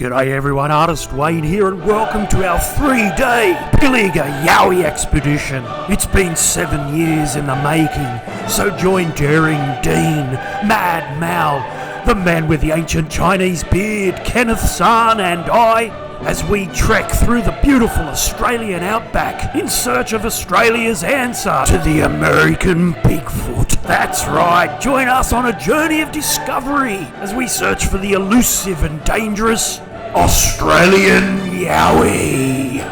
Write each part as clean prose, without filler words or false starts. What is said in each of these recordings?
G'day everyone, Artist Wayne here and welcome to our 3-day PILLIGA YOWIE expedition. It's been 7 years in the making, so join Daring Dean, Mad Mal, the man with the ancient Chinese beard, Kenneth San and I, as we trek through the beautiful Australian outback in search of Australia's answer to the American Bigfoot. That's right, join us on a journey of discovery as we search for the elusive and dangerous Australian Yowie.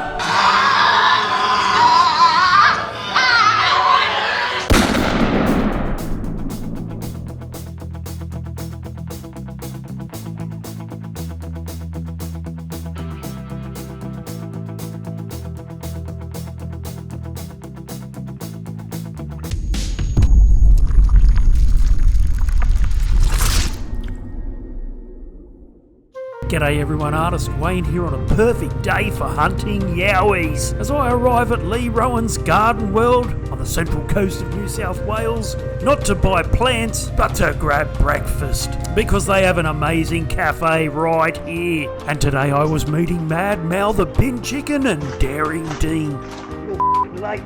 G'day everyone, Artist Wayne here on a perfect day for hunting yowies as I arrive at Lee Rowans Garden World on the central coast of New South Wales, not to buy plants but to grab breakfast because they have an amazing cafe right here. And today I was meeting Mad Mal the bin chicken and Daring Dean. You're late.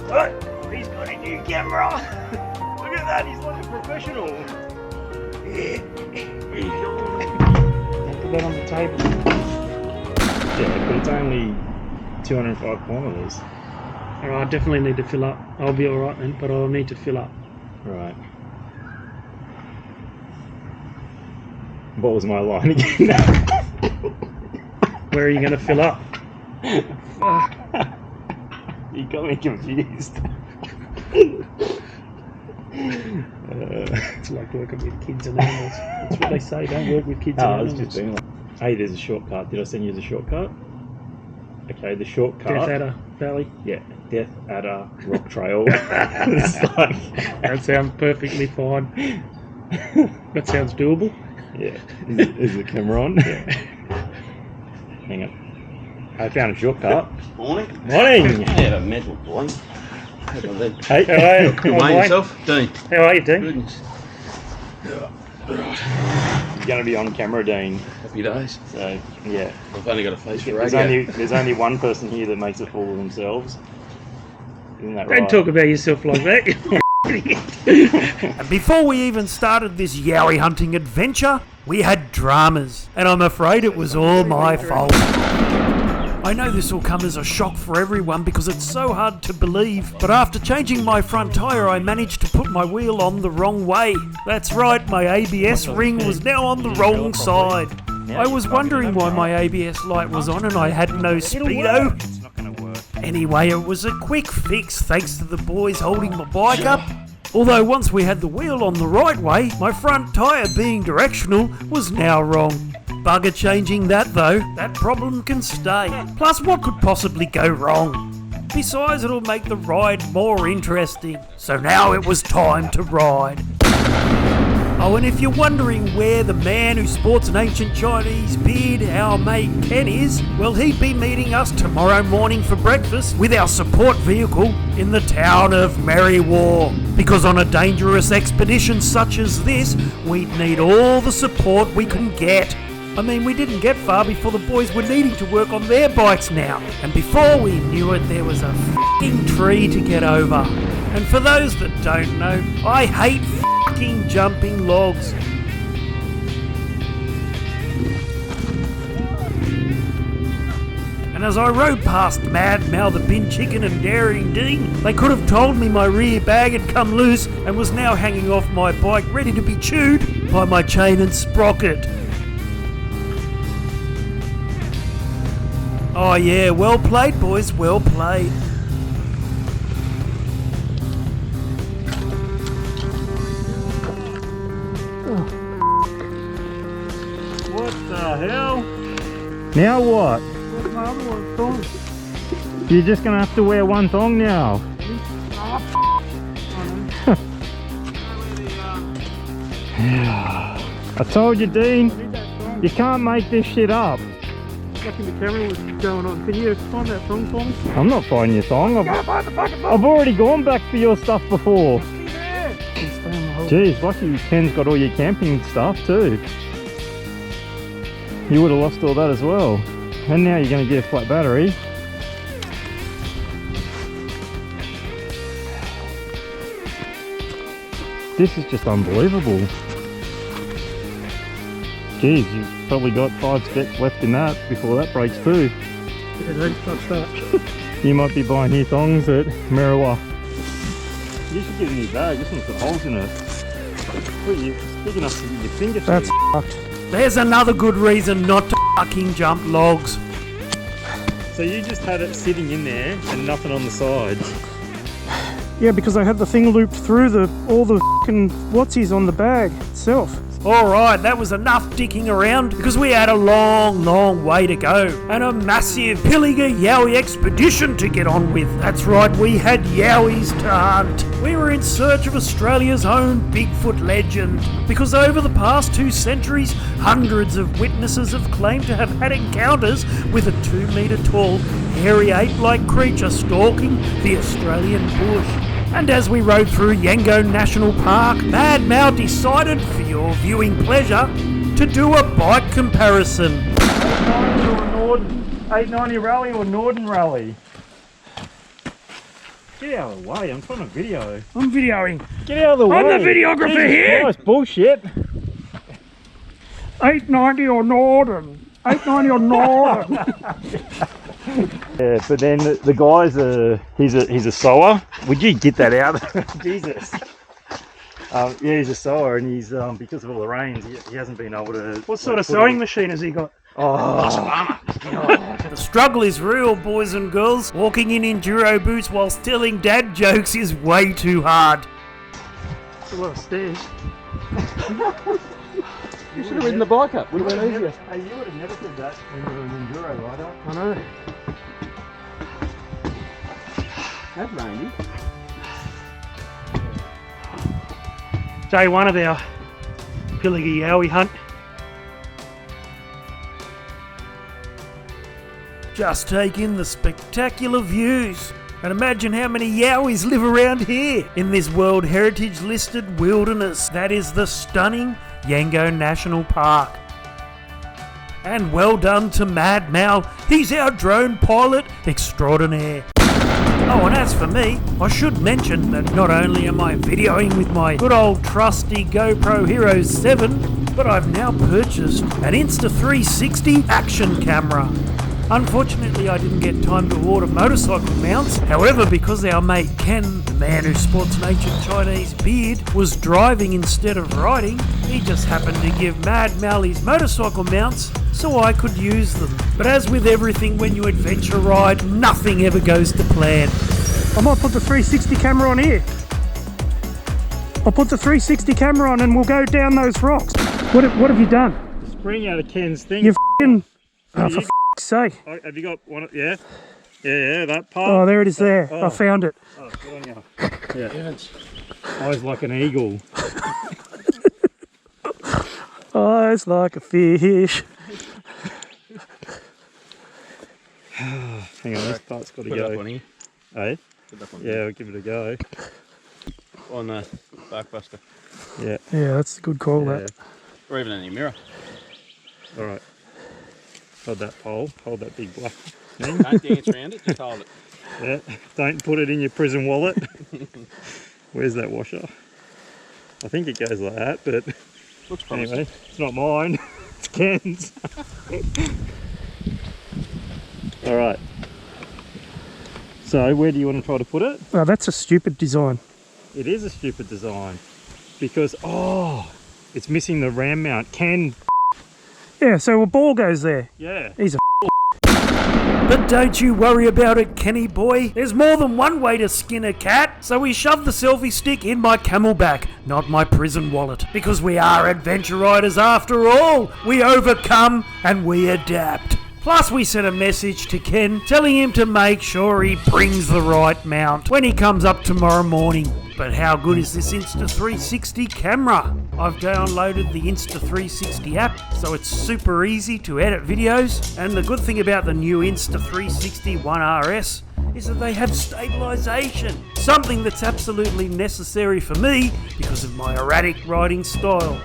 What? He's got a new camera. Look at that, he's like a professional. That on the table. Yeah, but it's only 205 kilometres. Alright, I definitely need to fill up. I'll be alright then, but I'll need to fill up. Right. What was my line again? Where are you going to fill up? You got me confused. It's like working with kids and animals. That's what they say, don't work with kids and animals. I was just being like, hey, there's a shortcut. Did I send you the shortcut? Okay, the shortcut. Death Adder Valley? Yeah, Death Adder Rock Trail. It's like... That sounds perfectly fine. That sounds doable. Yeah. Is the camera on? Yeah. Hang on. I found a shortcut. Morning. Morning! I had a mental boy. Hey, how are you? Good mate, yourself? Dean. How are you, Dean? Goodness. You're going to be on camera, Dean. Happy days. So, yeah. I've only got a face for radio. There's only one person here that makes a fool of themselves. Isn't that right? Don't talk about yourself like that. And before we even started this yowie hunting adventure, we had dramas. And I'm afraid it was all my fault. I know this will come as a shock for everyone because it's so hard to believe, but after changing my front tyre I managed to put my wheel on the wrong way. That's right, my ABS ring was now on the wrong side. I was wondering why my ABS light was on and I had no speedo. Anyway, it was a quick fix thanks to the boys holding my bike up. Although once we had the wheel on the right way, my front tyre being directional was now wrong. Bugger changing that though, that problem can stay. Plus what could possibly go wrong? Besides, it'll make the ride more interesting. So now it was time to ride. Oh, and if you're wondering where the man who sports an ancient Chinese beard, our mate Ken, is, well, he'd be meeting us tomorrow morning for breakfast with our support vehicle in the town of Merriwa. Because on a dangerous expedition such as this, we'd need all the support we can get. I mean, we didn't get far before the boys were needing to work on their bikes now. And before we knew it, there was a f***ing tree to get over. And for those that don't know, I hate f***ing jumping logs. And as I rode past Mad Mal the bin chicken and Daring Dean, they could have told me my rear bag had come loose and was now hanging off my bike ready to be chewed by my chain and sprocket. Oh yeah, well played boys, well played. What the hell? Now what? Where's my other one, thong? You're just going to have to wear one thong now. I told you, Dean, you can't make this shit up. Fucking the camera was going on. Can you find that thong for me? I'm not finding your thong. I've already gone back for your stuff before. Jeez, lucky Ken's got all your camping stuff too. You would have lost all that as well. And now you're going to get a flat battery. This is just unbelievable. Geez, you've probably got 5 steps left in that before that breaks too. Yeah, don't touch that. You might be buying new thongs at Merriwa. You should get a new bag, this one's got holes in it. Well, it's big enough to get your finger through. That's fucked. There's another good reason not to fucking jump logs. So you just had it sitting in there and nothing on the sides? Yeah, because I had the thing looped through all the fucking whatsies on the bag itself. Alright, that was enough dicking around because we had a long way to go and a massive PILLIGA YOWIE expedition to get on with. That's right, we had yowies to hunt. We were in search of Australia's own Bigfoot legend because over the past 2 centuries, hundreds of witnesses have claimed to have had encounters with a 2-metre tall, hairy ape-like creature stalking the Australian bush. And as we rode through Yangon National Park, Mad Mal decided, for your viewing pleasure, to do a bike comparison. 890 rally or Norden rally? Get out of the way, I'm trying to video. I'm videoing. Get out of the way. I'm the videographer here. Nice bullshit. 890 or Norden. 890 or Norden. Yeah, but then the guy's he's a sower. Would you get that out? Jesus. Yeah, he's a sower, and he's because of all the rains, he hasn't been able to. What sort of sewing machine has he got? Oh, The struggle is real, boys and girls. Walking in enduro boots whilst telling dad jokes is way too hard. It's a lot of stairs. You should have ridden the bike up. Would have been easier. Hey, you would have never said that when you were an enduro rider. I know. That's rainy. Day 1 of our PILLIGA YOWIE hunt. Just take in the spectacular views and imagine how many yowies live around here in this World Heritage listed wilderness that is the stunning Yangon National Park. And well done to Mad Mal, he's our drone pilot extraordinaire. Oh, and as for me, I should mention that not only am I videoing with my good old trusty GoPro Hero 7, but I've now purchased an Insta360 action camera. Unfortunately, I didn't get time to order motorcycle mounts. However, because our mate Ken, the man who sports natured Chinese beard, was driving instead of riding, he just happened to give Mad Mal his motorcycle mounts so I could use them. But as with everything when you adventure ride, nothing ever goes to plan. I might put the 360 camera on here. I'll put the 360 camera on and we'll go down those rocks. What have you done? Spring out of Ken's thing. You f***ing... Oh, for f***'s sake. Oh, have you got one? Yeah? Yeah, that part. Oh, there it is there. Oh. I found it. Oh, good on you. Yeah. Eyes like an eagle. Eyes like a fish. Hang on, this part's got to Put go. it up on here. Hey? Put it up on Yeah, we'll give it a go. On the Barkbuster. Yeah. Yeah, that's a good call, Yeah. that. Or even in your mirror. Alright. Hold that pole. Hold that big black thing. Don't dance around it, just hold it. Yeah. Don't put it in your prison wallet. Where's that washer? I think it goes like that, but Looks promising. anyway, it's not mine. It's Ken's. Alright. So, where do you want to try to put it? Oh, that's a stupid design. It is a stupid design because, oh, it's missing the ram mount. Ken. Yeah, so a ball goes there. Yeah. He's a But don't you worry about it, Kenny boy. There's more than one way to skin a cat. So we shoved the selfie stick in my camelback, not my prison wallet. Because we are adventure riders after all. We overcome and we adapt. Plus we sent a message to Ken telling him to make sure he brings the right mount when he comes up tomorrow morning. But how good is this Insta360 camera? I've downloaded the Insta360 app, so it's super easy to edit videos. And the good thing about the new Insta360 1RS is that they have stabilisation. Something that's absolutely necessary for me because of my erratic riding style.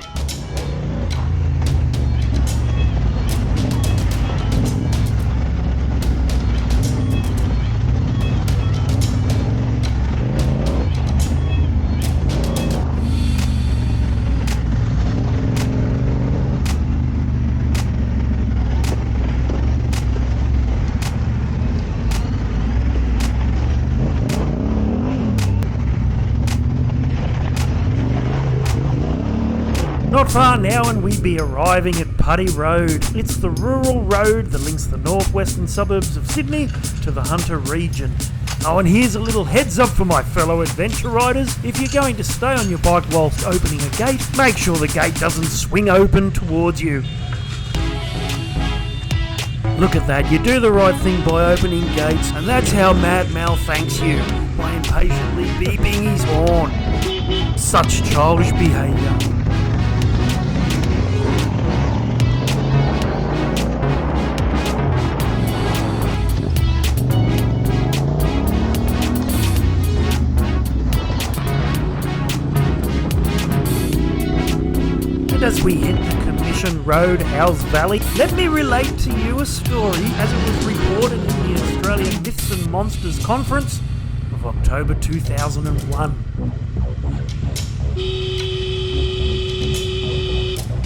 not far now and we'd be arriving at Putty Road. It's the rural road that links the northwestern suburbs of Sydney to the Hunter region. Oh, and here's a little heads up for my fellow adventure riders. If you're going to stay on your bike whilst opening a gate, make sure the gate doesn't swing open towards you. Look at that, you do the right thing by opening gates, and that's how Mad Mal thanks you, by impatiently beeping his horn. Such childish behaviour. As we hit the Commission Road, Howes Valley, let me relate to you a story as it was reported in the Australian Myths and Monsters Conference of October 2001.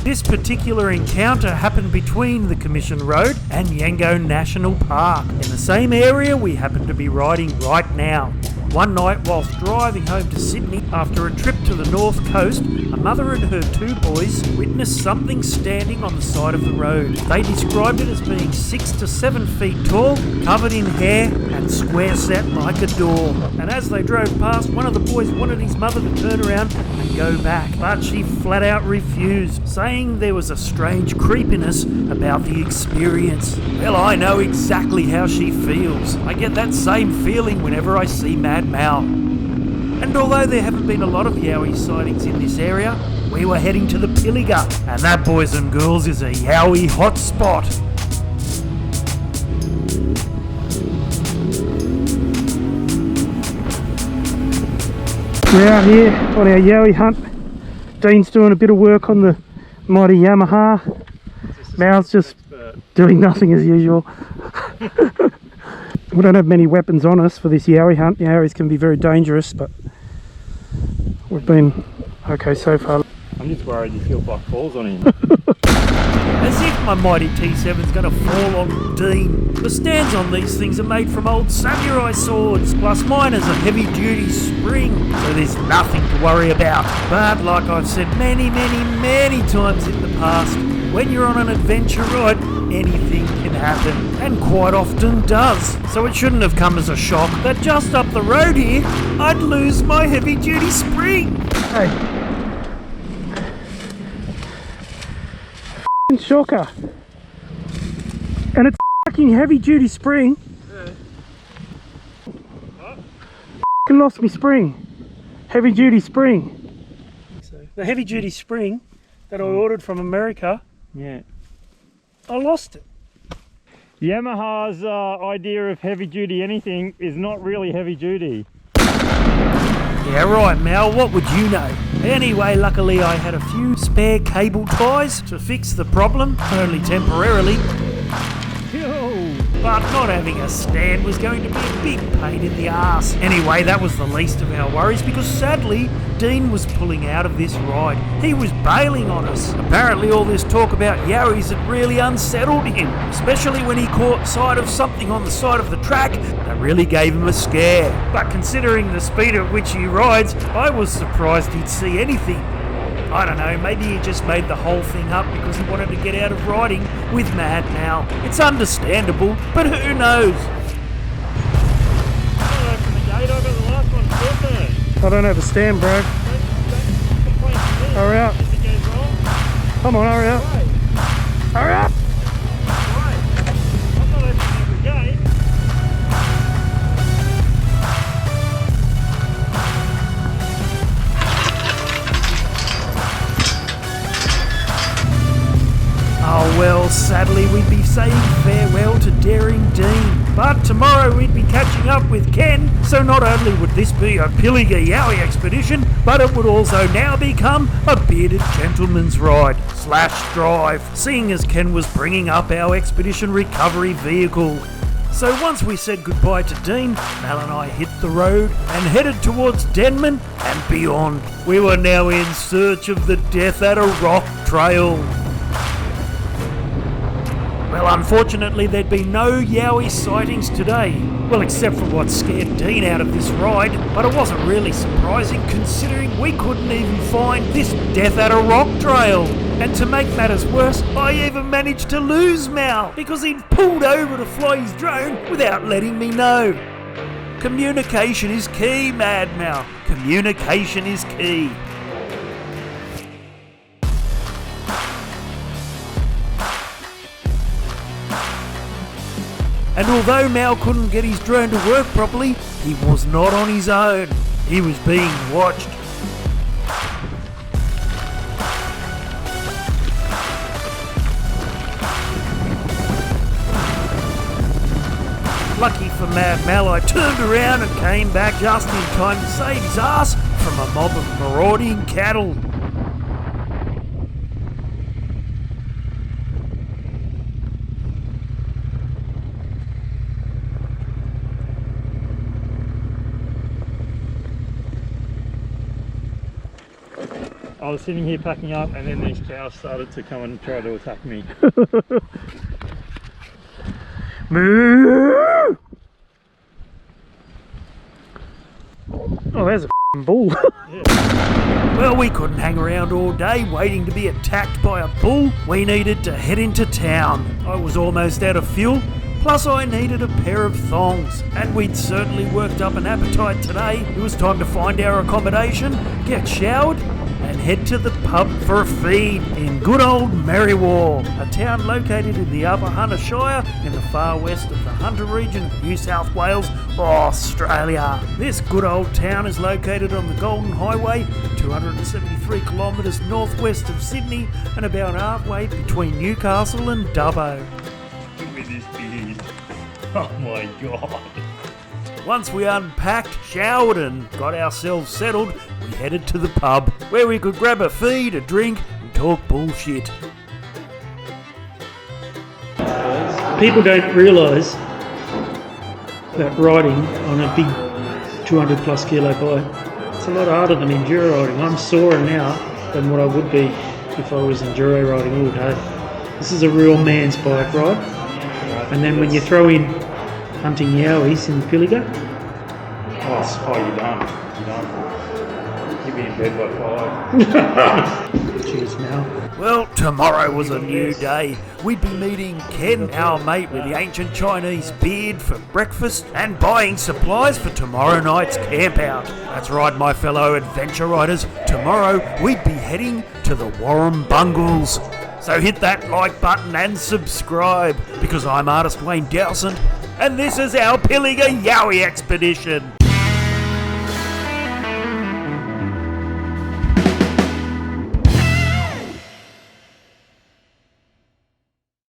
This particular encounter happened between the Commission Road and Yango National Park, in the same area we happen to be riding right now. One night whilst driving home to Sydney after a trip to the north coast, a mother and her two boys witnessed something standing on the side of the road. They described it as being 6 to 7 feet tall, covered in hair and square set like a door. And as they drove past, one of the boys wanted his mother to turn around and go back, but she flat out refused, saying there was a strange creepiness about the experience. Well, I know exactly how she feels. I get that same feeling whenever I see Mad Mal. And although there haven't been a lot of Yowie sightings in this area, we were heading to the Pilliga, and that, boys and girls, is a Yowie hotspot. We're out here on our Yowie hunt. Dean's doing a bit of work on the mighty Yamaha. Mal's just doing nothing as usual. We don't have many weapons on us for this Yowie hunt. Yowies can be very dangerous, but we've been okay so far. I'm just worried you feel like falls on him. As if my mighty T7's going to fall on Dean. The stands on these things are made from old samurai swords, plus mine is a heavy duty spring, so there's nothing to worry about. But like I've said many times in the past, when you're on an adventure ride, anything can happen, and quite often does. So it shouldn't have come as a shock that just up the road here, I'd lose my heavy duty spring. Hey. F***ing shocker. And it's fucking heavy duty spring. Yeah. F***ing lost me spring. Heavy duty spring. So the heavy duty spring that I ordered from America, Yeah. I lost it. Yamaha's idea of heavy duty anything is not really heavy duty. Yeah, right, Mal, what would you know? Anyway, luckily I had a few spare cable ties to fix the problem, only temporarily. But not having a stand was going to be a big pain in the arse. Anyway, that was the least of our worries because sadly, Dean was pulling out of this ride. He was bailing on us. Apparently all this talk about Yowies had really unsettled him, especially when he caught sight of something on the side of the track that really gave him a scare. But considering the speed at which he rides, I was surprised he'd see anything. I don't know, maybe he just made the whole thing up because he wanted to get out of riding with Mad Mal. It's understandable, but who knows? I don't have a stand, bro. Hurry up. Come on, hurry up. Hurry up. Oh well, sadly we'd be saying farewell to Daring Dean. But tomorrow we'd be catching up with Ken, so not only would this be a Pilliga Yowie expedition, but it would also now become a bearded gentleman's ride / drive, seeing as Ken was bringing up our expedition recovery vehicle. So once we said goodbye to Dean, Mal and I hit the road and headed towards Denman and beyond. We were now in search of the Death at a Rock trail. Well, unfortunately, there'd been no Yowie sightings today. Well, except for what scared Dean out of this ride, but it wasn't really surprising considering we couldn't even find this death at a rock trail. And to make matters worse, I even managed to lose Mal because he'd pulled over to fly his drone without letting me know. Communication is key, Mad Mal. Communication is key. And although Mal couldn't get his drone to work properly, he was not on his own. He was being watched. Lucky for Mad Mal, I turned around and came back just in time to save his ass from a mob of marauding cattle. I was sitting here packing up and then these cows started to come and try to attack me. Moo! Oh, there's a f***ing bull. Well, we couldn't hang around all day waiting to be attacked by a bull. We needed to head into town. I was almost out of fuel, plus I needed a pair of thongs. And we'd certainly worked up an appetite today. It was time to find our accommodation, get showered, and head to the pub for a feed in good old Merriwa, a town located in the Upper Hunter Shire in the far west of the Hunter region of New South Wales, Australia. This good old town is located on the Golden Highway, 273 kilometres northwest of Sydney and about halfway between Newcastle and Dubbo. Look at this beard. Oh my god. Once we unpacked, showered and got ourselves settled, we headed to the pub, where we could grab a feed, a drink and talk bullshit. People don't realise that riding on a big 200 plus kilo bike, it's a lot harder than enduro riding. I'm sorer now than what I would be if I was enduro riding all day. This is a real man's bike ride. And then when you throw in hunting yowies in Pilliga, Oh, you're done. You're done. You'll be in bed by 5. cheers Mal. Well, tomorrow was a new day. We'd be meeting Ken, our mate with the ancient Chinese beard, for breakfast and buying supplies for tomorrow night's camp out. That's right, my fellow adventure riders. Tomorrow we'd be heading to the Warren Bungles. So hit that like button and subscribe, because I'm artist Wayne Dowson, and this is our Pilliga Yowie expedition.